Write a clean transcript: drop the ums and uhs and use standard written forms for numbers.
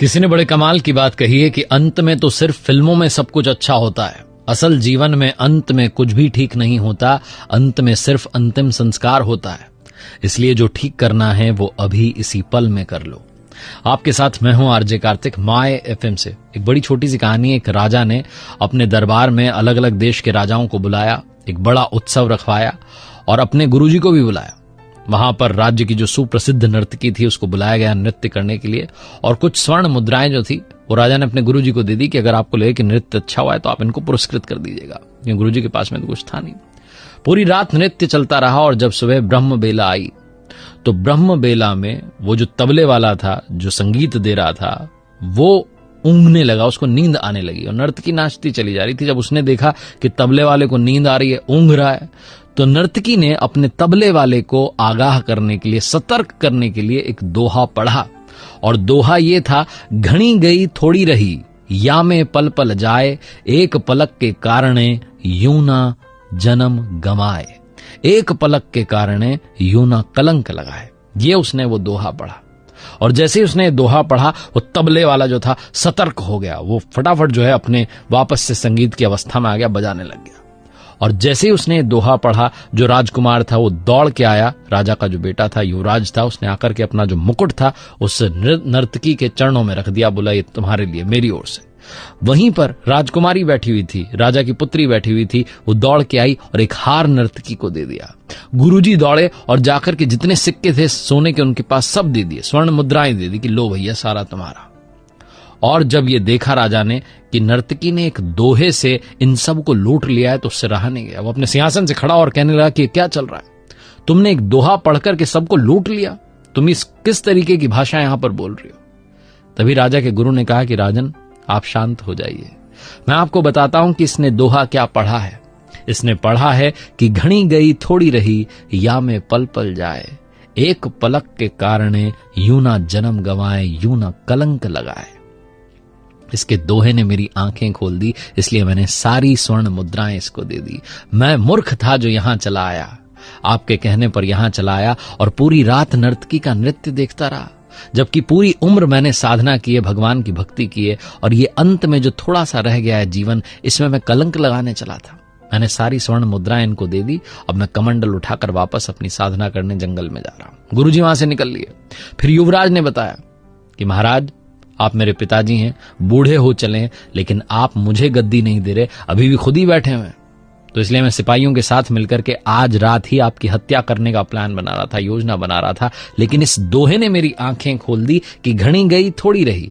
किसी ने बड़े कमाल की बात कही है कि अंत में तो सिर्फ फिल्मों में सब कुछ अच्छा होता है, असल जीवन में अंत में कुछ भी ठीक नहीं होता, अंत में सिर्फ अंतिम संस्कार होता है। इसलिए जो ठीक करना है वो अभी इसी पल में कर लो। आपके साथ मैं हूं आरजे कार्तिक, माय एफएम से। एक बड़ी छोटी सी कहानी। एक राजा ने अपने दरबार में अलग अलग देश के राजाओं को बुलाया, एक बड़ा उत्सव रखवाया और अपने गुरुजी को भी बुलाया। वहां पर राज्य की जो सुप्रसिद्ध नर्तकी थी उसको बुलाया गया नृत्य करने के लिए, और कुछ स्वर्ण मुद्राएं जो थी वो राजा ने अपने गुरुजी को दे दी कि अगर आपको लगे कि नृत्य अच्छा हुआ है तो आप इनको पुरस्कृत कर दीजिएगा, क्योंकि गुरुजी के पास में तो कुछ था नहीं। पूरी रात नृत्य चलता रहा और जब सुबह ब्रह्म बेला आई तो ब्रह्म बेला में वो जो तबले वाला था, जो संगीत दे रहा था, वो ऊँघने लगा, उसको नींद आने लगी और नर्तकी नाचती चली जा रही थी। जब उसने देखा कि तबले वाले को नींद आ रही है, ऊँघ रहा है, तो नर्तकी ने अपने तबले वाले को आगाह करने के लिए, सतर्क करने के लिए एक दोहा पढ़ा। और दोहा ये था, घणी गई थोड़ी रही, या में पल पल जाए, एक पलक के कारणे यूं ना जन्म गमाए, एक पलक के कारणे यूं ना कलंक लगाए। ये उसने वो दोहा पढ़ा और जैसे ही उसने दोहा पढ़ा वो तबले वाला जो था सतर्क हो गया। वो फटाफट जो है अपने वापस से संगीत की अवस्था में आ गया, बजाने लग गया। और जैसे ही उसने दोहा पढ़ा, जो राजकुमार था वो दौड़ के आया, राजा का जो बेटा था, युवराज था, उसने आकर के अपना जो मुकुट था उस नर्तकी के चरणों में रख दिया, बोला ये तुम्हारे लिए मेरी ओर से। वहीं पर राजकुमारी बैठी हुई थी, राजा की पुत्री बैठी हुई थी, वो दौड़ के आई और एक हार नर्तकी को दे दिया। गुरुजी दौड़े और जाकर के जितने सिक्के थे सोने के उनके पास सब दे दिए, स्वर्ण मुद्राएं दे दी कि लो भैया सारा तुम्हारा। और जब ये देखा राजा ने कि नर्तकी ने एक दोहे से इन सब को लूट लिया है तो उससे रहा नहीं गया। वो अपने सिंहासन से खड़ा और कहने लगा कि क्या चल रहा है, तुमने एक दोहा पढ़कर के सबको लूट लिया, तुम इस किस तरीके की भाषा यहां पर बोल रही हो। तभी राजा के गुरु ने कहा कि राजन आप शांत हो जाइए, मैं आपको बताता हूं कि इसने दोहा क्या पढ़ा है। इसने पढ़ा है कि घणी गई थोड़ी रही, या में पल पल जाए, एक पलक के कारणे यूं ना जन्म गंवाए, यूं ना कलंक लगाए। इसके दोहे ने मेरी आंखें खोल दी, इसलिए मैंने सारी स्वर्ण मुद्राएं इसको दे दी। मैं मूर्ख था जो यहां चला आया, आपके कहने पर यहां चला आया और पूरी रात नर्तकी का नृत्य देखता रहा, जबकि पूरी उम्र मैंने साधना की है, भगवान की भक्ति की है, और ये अंत में जो थोड़ा सा रह गया है जीवन, इसमें मैं कलंक लगाने चला था। मैंने सारी स्वर्ण मुद्राएं इनको दे दी, अब मैं कमंडल उठाकर वापस अपनी साधना करने जंगल में जा रहा हूं। गुरुजी वहां से निकल लिए। फिर युवराज ने बताया कि महाराज आप मेरे पिताजी हैं, बूढ़े हो चले, लेकिन आप मुझे गद्दी नहीं दे रहे, अभी भी खुद ही बैठे हुए हैं, तो इसलिए मैं सिपाहियों के साथ मिलकर के आज रात ही आपकी हत्या करने का प्लान बना रहा था, योजना बना रहा था। लेकिन इस दोहे ने मेरी आंखें खोल दी कि घणी गई थोड़ी रही,